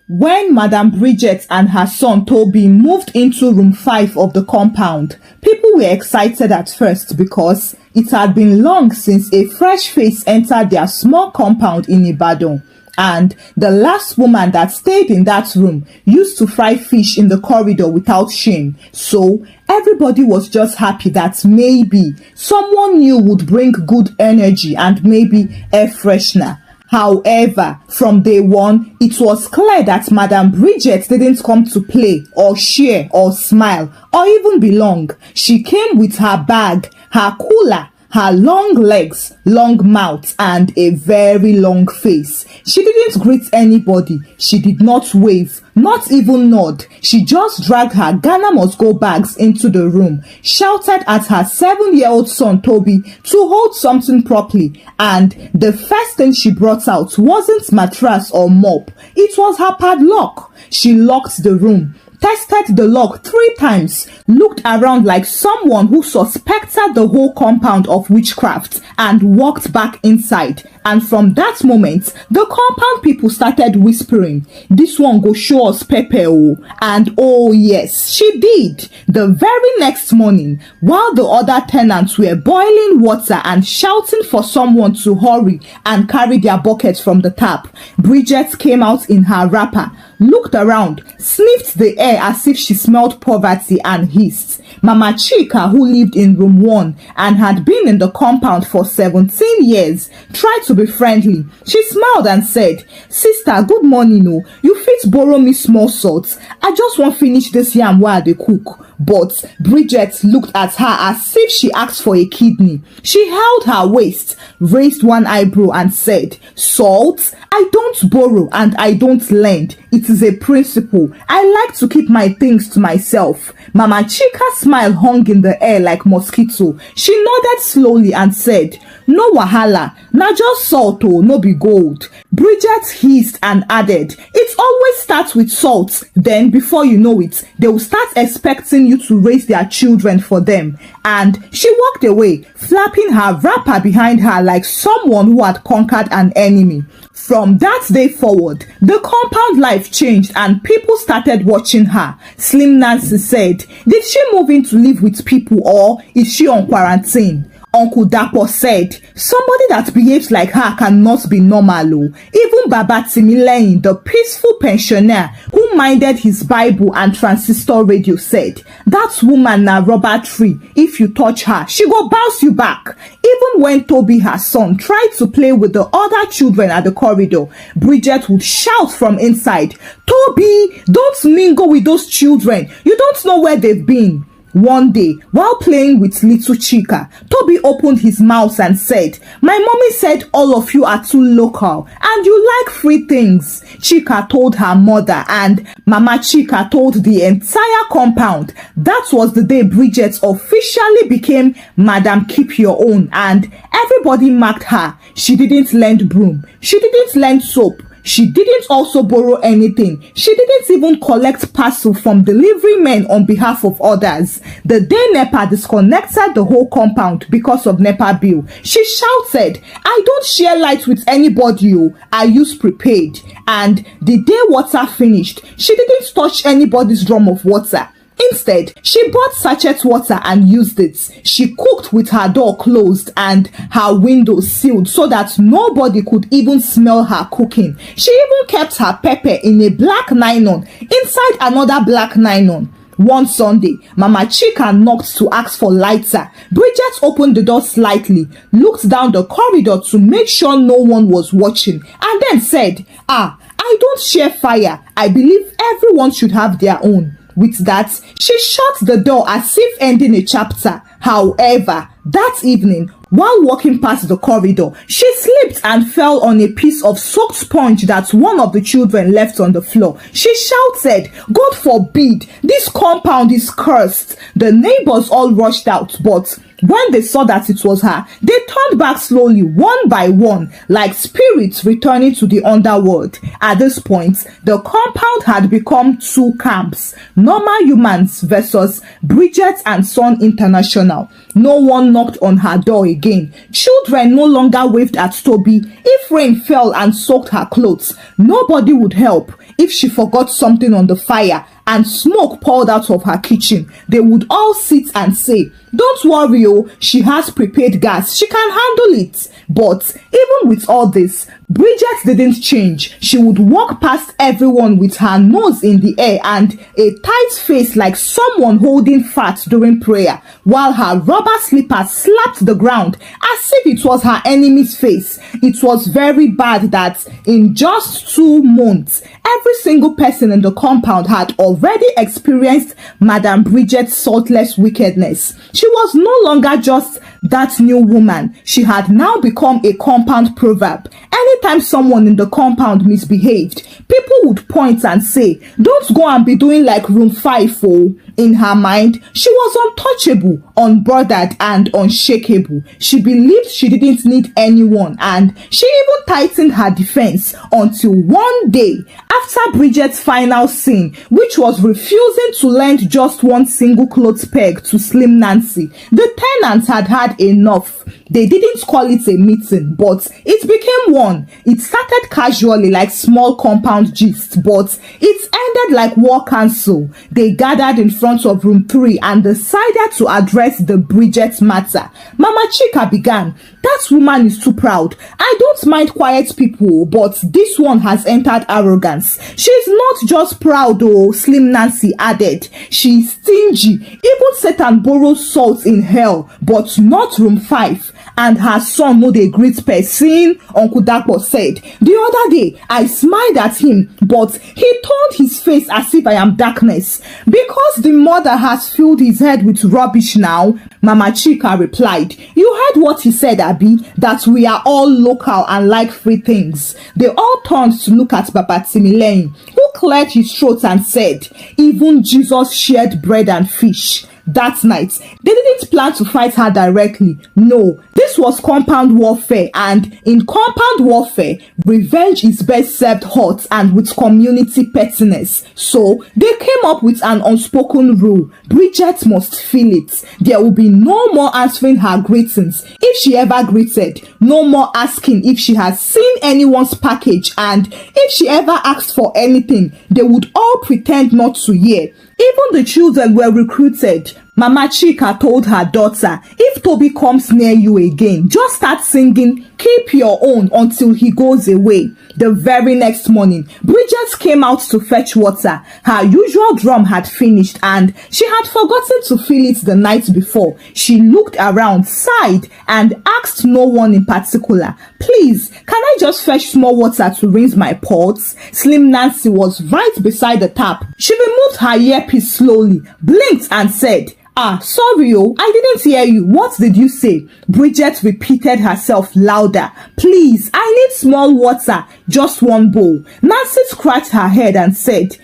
When Madam Bridget and her son Toby moved into room 5 of the compound, people were excited at first because it had been long since a fresh face entered their small compound in Ibadan. And the last woman that stayed in that room used to fry fish in the corridor without shame. So everybody was just happy that maybe someone new would bring good energy and maybe air freshener. However, from day one, it was clear that Madam Bridget didn't come to play or share or smile or even belong. She came with her bag, her cooler, her long legs, long mouth, and a very long face. She didn't greet anybody. She did not wave, not even nod. She just dragged her Ghana must go bags into the room, shouted at her 7-year-old son Toby to hold something properly, and the first thing she brought out wasn't mattress or mop. It was her padlock. She locked the room, tested the lock 3 times, looked around like someone who suspected the whole compound of witchcraft, and walked back inside. And from that moment, the compound people started whispering, "This one go show us pepper oh." And oh yes, she did. The very next morning, while the other tenants were boiling water and shouting for someone to hurry and carry their buckets from the tap, Bridget came out in her wrapper, looked around, sniffed the air as if she smelled poverty, and hissed. Mama Chika, who lived in room 1 and had been in the compound for 17 years, tried to be friendly. She smiled and said, "Sister, good morning oh. You fit borrow me small salt? I just want finish this yam while they cook." But Bridget looked at her as if she asked for a kidney. She held her waist, raised one eyebrow, and said, "Salt? I don't borrow and I don't lend. It is a principle. I like to keep my things to myself." Mama Chika's smile hung in the air like mosquito. She nodded slowly and said, "No wahala, na just salt oh, no be gold." Bridget hissed and added, "It always starts with salt. Then before you know it, they will start expecting you to raise their children for them." And she walked away, flapping her wrapper behind her like someone who had conquered an enemy. From that day forward, the compound life changed and people started watching her. Slim Nancy said, "Did she move in to live with people or is she on quarantine?" Uncle Dapo said, "Somebody that behaves like her cannot be normal." Even Baba Timileyin, the peaceful pensioner who minded his Bible and transistor radio, said, "That woman na rubber tree. If you touch her, she go bounce you back." Even when Toby, her son, tried to play with the other children at the corridor, Bridget would shout from inside, "Toby, don't mingle with those children. You don't know where they've been." One day, while playing with little Chika, Toby opened his mouth and said, "My mommy said all of you are too local and you like free things." Chika told her mother and Mama Chika told the entire compound. That was the day Bridget officially became Madam Keep Your Own, and everybody marked her. She didn't lend broom. She didn't lend soap. She didn't also borrow anything. She didn't even collect parcel from delivery men on behalf of others. The day NEPA disconnected the whole compound because of NEPA bill, she shouted, "I don't share light with anybody, I use prepaid." And the day water finished, she didn't touch anybody's drum of water. Instead, she bought sachet water and used it. She cooked with her door closed and her windows sealed so that nobody could even smell her cooking. She even kept her pepper in a black nylon inside another black nylon. One Sunday, Mama Chika knocked to ask for lighter. Bridget opened the door slightly, looked down the corridor to make sure no one was watching, and then said, "I don't share fire. I believe everyone should have their own." With that, she shut the door as if ending a chapter. However, that evening, while walking past the corridor, she slipped and fell on a piece of soaked sponge that one of the children left on the floor. She shouted, "God forbid, this compound is cursed." The neighbors all rushed out, but when they saw that it was her, they turned back slowly, one by one, like spirits returning to the underworld. At this point, the compound had become 2 camps: normal humans versus Bridget and Son International. No one knocked on her door again. Children no longer waved at Toby. If rain fell and soaked her clothes, nobody would help. If she forgot something on the fire and smoke poured out of her kitchen, they would all sit and say, "Don't worry, oh, she has prepared gas, she can handle it." But even with all this, Bridget didn't change. She would walk past everyone with her nose in the air and a tight face like someone holding fat during prayer, while her rubber slippers slapped the ground as if it was her enemy's face. It was very bad that in just 2 months, every single person in the compound had already experienced Madam Bridget's saltless wickedness. She was no longer just that new woman. She had now become a compound proverb. Anytime someone in the compound misbehaved, people would point and say, "Don't go and be doing like room 5, oh." In her mind, she was untouchable, unbothered, and unshakable. She believed she didn't need anyone, and she even tightened her defense until one day, after Bridget's final sin, which was refusing to lend just one single clothes peg to Slim Nancy, the tenants had had enough. They didn't call it a meeting, but it became one. It started casually like small compound gist, but it ended like war council. They gathered in front of room 3 and decided to address the Bridget matter. Mama Chika began, "That woman is too proud. I don't mind quiet people, but this one has entered arrogance. She's not just proud, oh," Slim Nancy added. "She's stingy. Even Satan borrows salt in hell, but not room 5. And her son no dey greet person," Uncle Dapo said. "The other day, I smiled at him, but he turned his face as if I am darkness. Because the mother has filled his head with rubbish now," Mama Chika replied. "You heard what he said, Abi, that we are all local and like free things." They all turned to look at Baba Timileyin, who cleared his throat and said, "Even Jesus shared bread and fish." That night, they didn't plan to fight her directly. No, this was compound warfare, and in compound warfare, revenge is best served hot and with community pettiness. So, they came up with an unspoken rule. Bridget must feel it. There will be no more answering her greetings if she ever greeted, no more asking if she has seen anyone's package, and if she ever asked for anything, they would all pretend not to hear. Even the children were recruited. Mama Chika told her daughter, "If Toby comes near you again, just start singing 'Keep Your Own' until he goes away." The very next morning, Bridget came out to fetch water. Her usual drum had finished and she had forgotten to fill it the night before. She looked around, sighed, and asked no one in particular, "Please, can I just fetch small water to rinse my pots?" Slim Nancy was right beside the tap. She removed her earpiece slowly, blinked and said, "Sorry, oh, I didn't hear you. What did you say?" Bridget repeated herself louder. "Please, I need small water, just one bowl." Nancy scratched her head and said,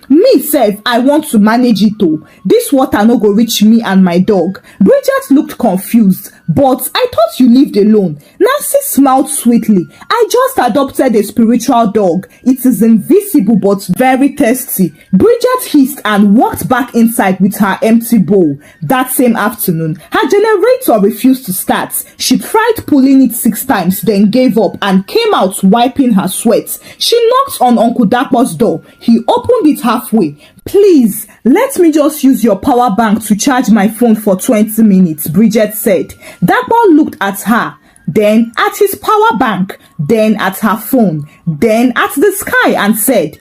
"Me sef, I want to manage it oh. This water no go reach me and my dog." Bridget looked confused. "But I thought you lived alone." Nancy smiled sweetly. "I just adopted a spiritual dog. It is invisible but very thirsty." Bridget hissed and walked back inside with her empty bowl. That same afternoon, her generator refused to start. She tried pulling it 6 times, then gave up and came out wiping her sweat. She knocked on Uncle Dapo's door. He opened it halfway. "Please, let me just use your power bank to charge my phone for 20 minutes, Bridget said. Dapo looked at her, then at his power bank, then at her phone, then at the sky and said,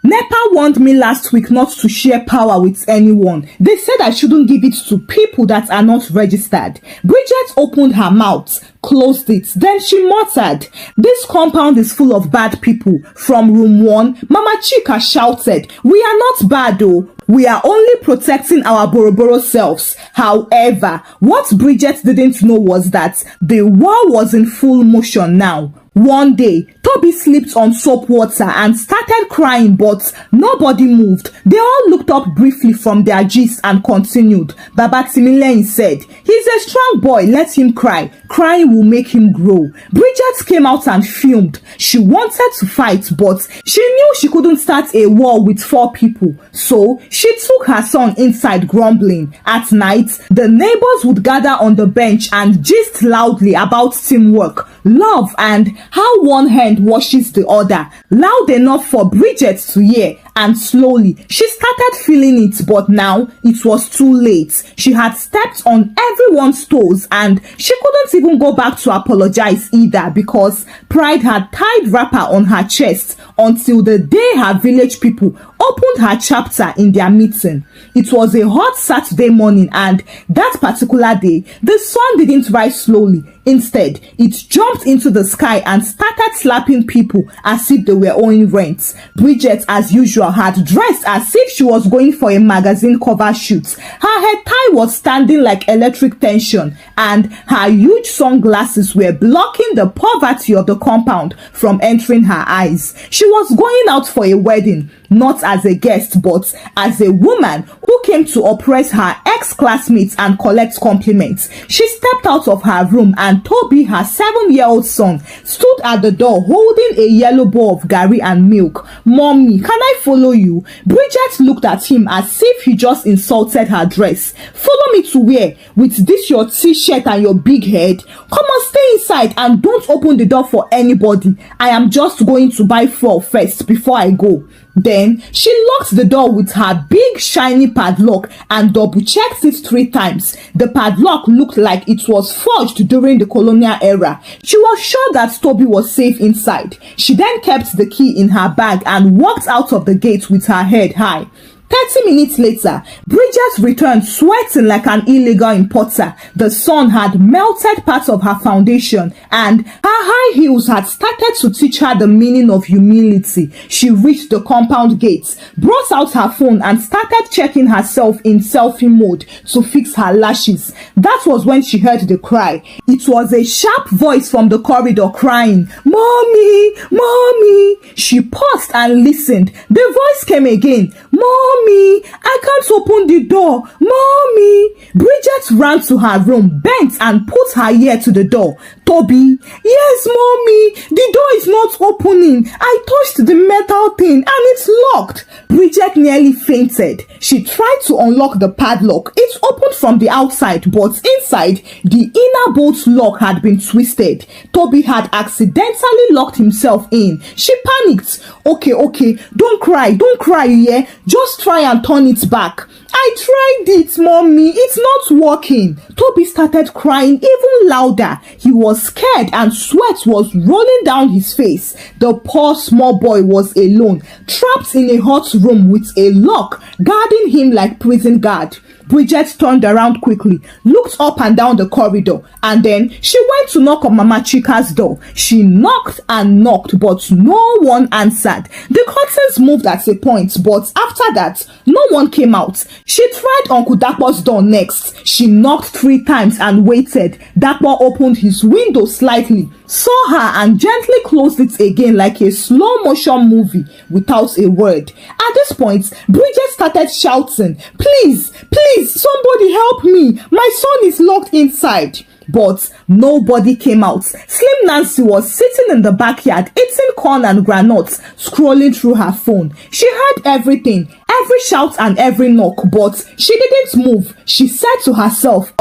"NEPA warned me last week not to share power with anyone. They said I shouldn't give it to people that are not registered." Bridget opened her mouth, closed it, then she muttered, "This compound is full of bad people." From room 1, Mama Chika shouted, "We are not bad though. We are only protecting our Boroboro selves." However, what Bridget didn't know was that the war was in full motion now. One day, Toby slipped on soap water and started crying, but nobody moved. They all looked up briefly from their gist and continued. Baba Timileyin said, "He's a strong boy, let him cry. Crying will make him grow." Bridget came out and fumed. She wanted to fight, but she knew she couldn't start a war with 4 people. So she took her son inside grumbling. At night, the neighbors would gather on the bench and gist loudly about teamwork, love, and how one hand hand washes the other, loud enough for Bridget to hear, and slowly she started feeling it, but now it was too late. She had stepped on everyone's toes and she couldn't even go back to apologize either, because pride had tied wrapper on her chest until the day her village people opened her chapter in their meeting. It was a hot Saturday morning, and that particular day, the sun didn't rise slowly. Instead, it jumped into the sky and started slapping people as if they were owing rent. Bridget, as usual, had dressed as if she was going for a magazine cover shoot. Her head tie was standing like electric tension, and her huge sunglasses were blocking the poverty of the compound from entering her eyes. She was going out for a wedding, not as a guest, but as a woman who came to oppress her ex-classmates and collect compliments. She stepped out of her room, and Toby, her 7-year-old son, stood at the door holding a yellow bowl of garri and milk. "Mommy, can I follow you?" Bridget looked at him as if he just insulted her dress. "Follow me to where? With this your t-shirt and your big head? Come on, stay inside and don't open the door for anybody. I am just going to buy fuel first before I go." Then she locked the door with her big shiny padlock and double-checked it 3 times. The padlock looked like it was forged during the colonial era. She was sure that Toby was safe inside. She then kept the key in her bag and walked out of the gate with her head high. 30 minutes later, Bridget returned sweating like an illegal importer. The sun had melted parts of her foundation, and her high heels had started to teach her the meaning of humility. She reached the compound gate, brought out her phone, and started checking herself in selfie mode to fix her lashes. That was when she heard the cry. It was a sharp voice from the corridor crying, "Mommy, Mommy." She paused and listened. The voice came again, "Mommy, I can't open the door. Mommy." Bridget ran to her room, bent and put her ear to the door. "Toby." "Yes, Mommy, the door is not opening. I touched the metal thing and it's locked." Bridget nearly fainted. She tried to unlock the padlock. It opened from the outside, but inside, the inner bolt lock had been twisted. Toby had accidentally locked himself in. She panicked. Okay, don't cry, yeah? Just try and turn it back." "I tried it, Mommy. It's not working." Toby started crying even louder. He was scared and sweat was rolling down his face. The poor small boy was alone, trapped in a hot room with a lock guarding him like prison guard. Bridget turned around quickly, looked up and down the corridor, and then she went to knock on Mama Chika's door. She knocked and knocked, but no one answered. The curtains moved at a point, but after that, no one came out. She tried Uncle Dapo's door next. She knocked 3 times and waited. Dapo opened his window slightly, saw her, and gently closed it again like a slow-motion movie without a word. At this point, Bridget started shouting, "Please, somebody help me. My son is locked inside." But nobody came out. Slim Nancy was sitting in the backyard eating corn and granuts, scrolling through her phone. She heard everything, every shout and every knock, but she didn't move. She said to herself,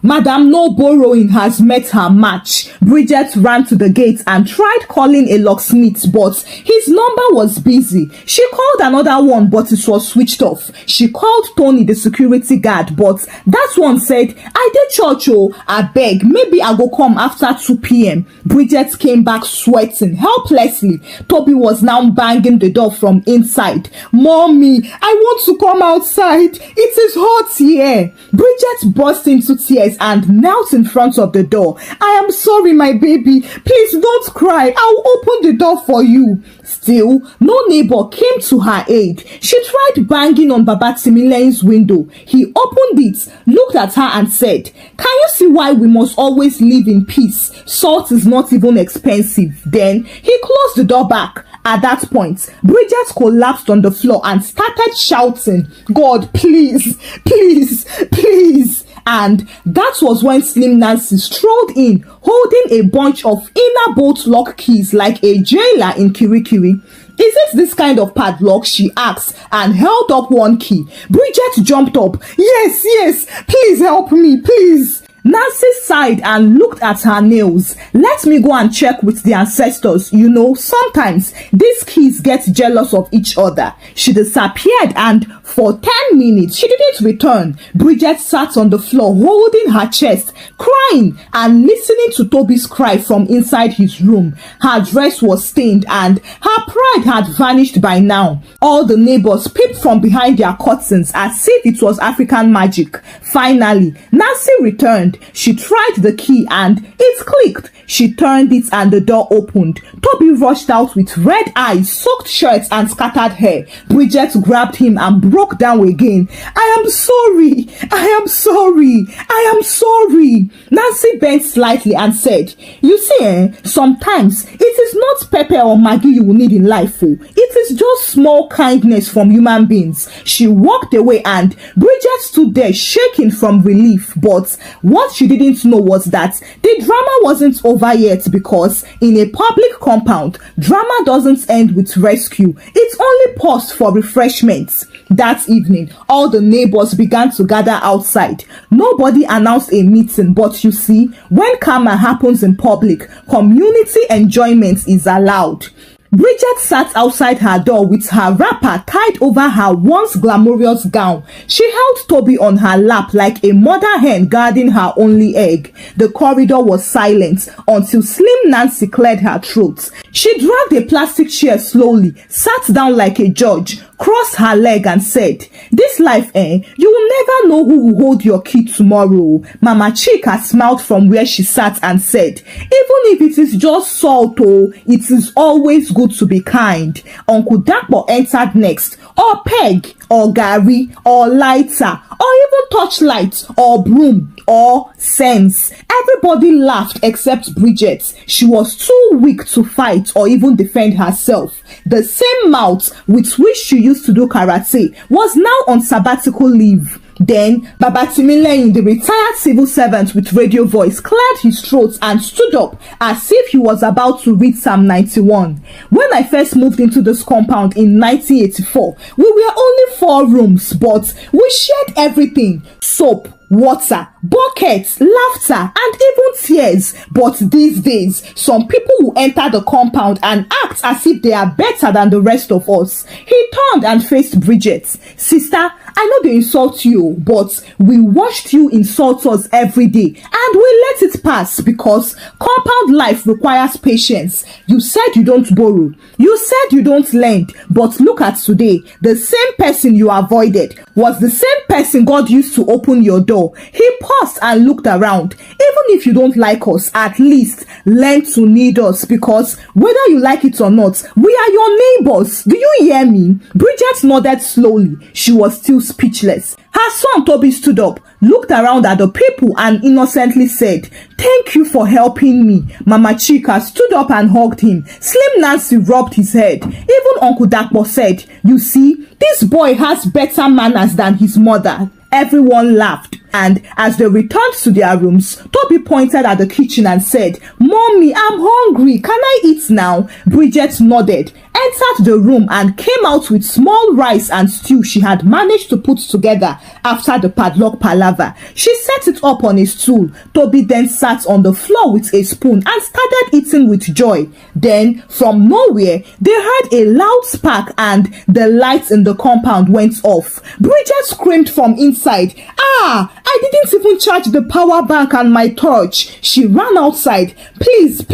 Madam No Borrowing has met her match. Bridget ran to the gate and tried calling a locksmith, but his number was busy. She called another one, but it was switched off. She called Tony, the security guard, but that one said, "I did church, I beg, maybe I go come after 2 p.m. Bridget came back sweating helplessly. Toby was now banging the door from inside. "Mommy, I want to come outside. It is hot here." Bridget burst into tears and knelt in front of the door. "I am sorry, my baby. Please don't cry. I'll open the door for you." Still, no neighbor came to her aid. She tried banging on Baba Timile's window. He opened it, looked at her and said, "Can you see why we must always live in peace? Salt is not even expensive." Then he closed the door back. At that point, Bridget collapsed on the floor and started shouting, "God, please, please, please." And that was when Slim Nancy strolled in, holding a bunch of inner bolt lock keys like a jailer in Kirikiri. "Is it this kind of padlock?" she asked and held up one key. Bridget jumped up. Yes, please help me, please." Nancy sighed and looked at her nails. Let me go and check with the ancestors. You know, sometimes these kids get jealous of each other. She disappeared, and for 10 minutes she didn't return. Bridget sat on the floor holding her chest, crying and listening to Toby's cry from inside his room. Her dress was stained and her pride had vanished by now. All the neighbors peeped from behind their curtains as if it was African magic. Finally, Nancy returned. She tried the key and it clicked. She turned it and the door opened. Toby rushed out with red eyes, soaked shirts and scattered hair. Bridget grabbed him and broke down again. I am sorry. I am sorry. I am sorry. Nancy bent slightly and said, you see, sometimes it is not pepper or Maggie you will need in life. It is just small kindness from human beings. She walked away and Bridget stood there shaking from relief. But what she didn't know was that the drama wasn't over yet, because in a public compound, drama doesn't end with rescue. It only paused for refreshments. That evening, all the neighbors began to gather outside. Nobody announced a meeting, but you see, when karma happens in public, community enjoyment is allowed. Bridget sat outside her door with her wrapper tied over her once glamorous gown. She held Toby on her lap like a mother hen guarding her only egg. The corridor was silent until Slim Nancy cleared her throat. She dragged a plastic chair slowly, sat down like a judge, crossed her leg and said, this life, you will never know who will hold your key tomorrow. Mama Chika smiled from where she sat and said, even if it is just salt, it is always good to be kind. Uncle Dakpo entered next, or peg, or Gary, or lighter, or even torchlight, or broom, or sense. Everybody laughed except Bridget. She was too weak to fight or even defend herself. The same mouth with which she used to do karate was now on sabbatical leave. Then Baba Timileyin, the retired civil servant with radio voice, cleared his throat and stood up as if he was about to read Psalm 91. When I first moved into this compound in 1984, we were only 4 rooms, but we shared everything: soap, water, buckets, laughter, and even tears. But these days, some people will enter the compound and act as if they are better than the rest of us. He turned and faced Bridget. Sister, I know they insult you, but we watched you insult us every day, and we let it pass because compound life requires patience. You said you don't borrow. You said you don't lend. But look at today. The same person you avoided was the same person God used to open your door. He paused and looked around. Even if you don't like us, at least learn to need us, because whether you like it or not, we are your neighbors. Do you hear me? Bridget nodded slowly. She was still speechless. Her son Toby stood up, looked around at the people and innocently said, thank you for helping me. Mama Chika stood up and hugged him. Slim Nancy rubbed his head. Even Uncle Dakpo said, you see, this boy has better manners than his mother. Everyone laughed, and as they returned to their rooms, Toby pointed at the kitchen and said, Mommy, I'm hungry. Can I eat now? Bridget nodded, entered the room and came out with small rice and stew she had managed to put together after the padlock palaver. She set it up on a stool. Toby then sat on the floor with a spoon and started eating with joy. Then, from nowhere, they heard a loud spark and the lights in the compound went off. Bridget screamed from inside, I didn't even charge the power bank and my torch. She ran outside. Please,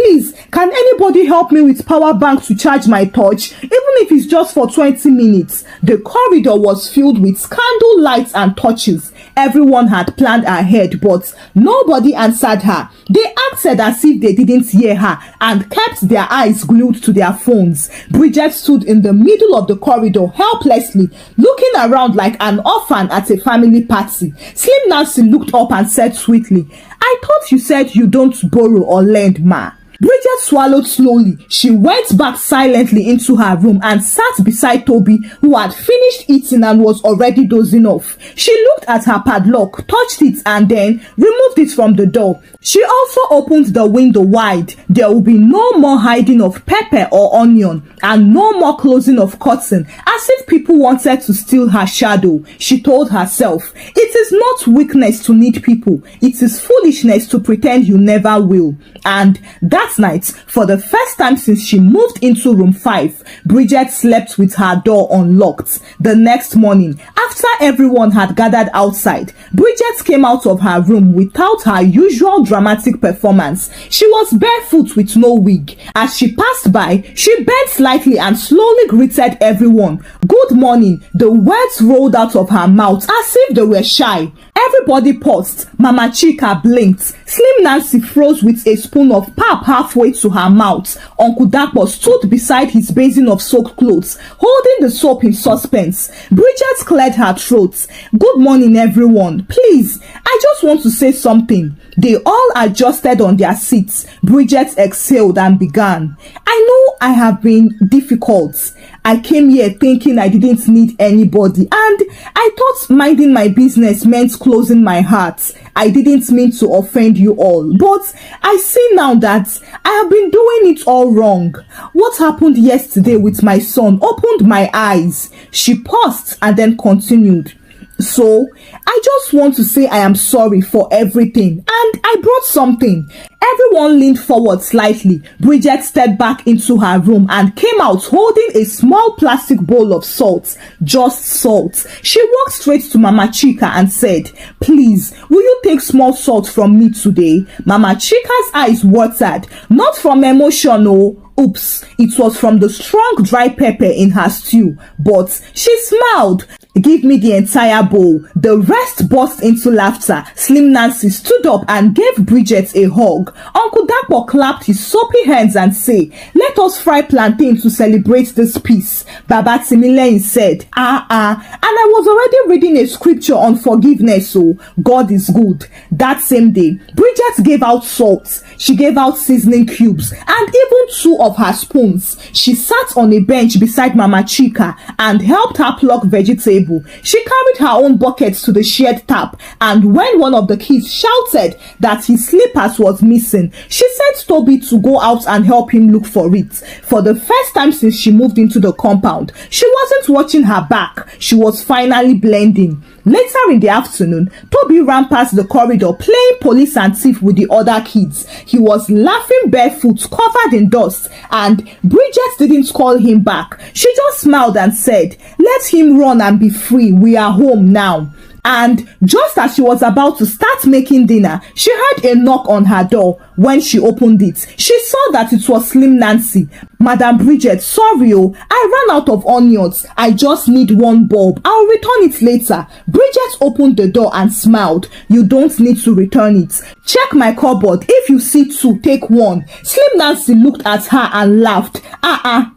can anybody help me with power bank to charge my torch, even if it's just for 20 minutes? The corridor was filled with candle lights and torches. Everyone had planned ahead, but nobody answered her. They acted as if they didn't hear her and kept their eyes glued to their phones. Bridget stood in the middle of the corridor helplessly, looking around like an orphan at a family party. Slim Nancy looked up and said sweetly, I thought you said you don't borrow or lend, ma. Bridget swallowed slowly. She went back silently into her room and sat beside Toby, who had finished eating and was already dozing off. She looked at her padlock, touched it, and then removed it from the door. She also opened the window wide. There will be no more hiding of pepper or onion, and no more closing of curtain, as if people wanted to steal her shadow. She told herself, it is not weakness to need people. It is foolishness to pretend you never will. And that night, for the first time since she moved into room 5, Bridget slept with her door unlocked. The next morning, after everyone had gathered outside, Bridget came out of her room without her usual dramatic performance. She was barefoot with no wig. As she passed by, she bent slightly and slowly greeted everyone. Good morning. The words rolled out of her mouth as if they were shy. Everybody paused. Mama Chika blinked. Slim Nancy froze with a spoon of pap halfway to her mouth. Uncle Dapo stood beside his basin of soaked clothes, holding the soap in suspense. Bridget cleared her throat. Good morning, everyone. Please, I just want to say something. They all adjusted on their seats. Bridget exhaled and began. I know I have been difficult. I came here thinking I didn't need anybody, and I thought minding my business meant closing my heart. I didn't mean to offend you all, but I see now that I have been doing it all wrong. What happened yesterday with my son opened my eyes. She paused and then continued. So, I just want to say I am sorry for everything, and I brought something. Everyone leaned forward slightly. Bridget stepped back into her room and came out holding a small plastic bowl of salt. Just salt. She walked straight to Mama Chika and said, please, will you take small salt from me today? Mama Chika's eyes watered. Not from emotion, no. Oops, it was from the strong dry pepper in her stew. But she smiled. Give me the entire bowl. The rest burst into laughter. Slim Nancy stood up and gave Bridget a hug. Uncle Dapo clapped his soapy hands and said, let us fry plantain to celebrate this peace. Baba Timileyin said, and I was already reading a scripture on forgiveness, so God is good. That same day, Bridget gave out salt. She gave out seasoning cubes and even 2 of her spoons. She sat on a bench beside Mama Chika and helped her pluck vegetables. She carried her own buckets to the shared tap, and when one of the kids shouted that his slippers was missing, she sent Toby to go out and help him look for it. For the first time since she moved into the compound, she wasn't watching her back. She was finally blending. Later in the afternoon, Toby ran past the corridor playing police and thief with the other kids. He was laughing barefoot, covered in dust, and Bridget didn't call him back. She just smiled and said, let him run and be free. We are home now. And just as she was about to start making dinner, she heard a knock on her door. When she opened it, she saw that it was Slim Nancy. Madam Bridget, sorry, I ran out of onions. I just need 1 bulb. I'll return it later. Bridget opened the door and smiled. You don't need to return it. Check my cupboard. If you see 2, take 1. Slim Nancy looked at her and laughed.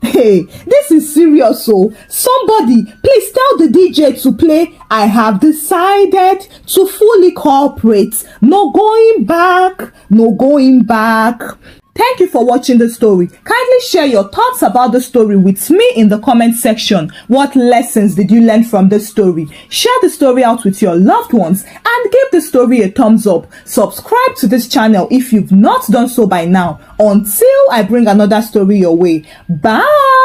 Hey, this is serious, so somebody, please tell the DJ to play I have decided to fully cooperate. No going back. No going back. Thank you for watching the story. Kindly share your thoughts about the story with me in the comment section. What lessons did you learn from this story? Share the story out with your loved ones and give the story a thumbs up. Subscribe to this channel if you've not done so by now. Until I bring another story your way. Bye!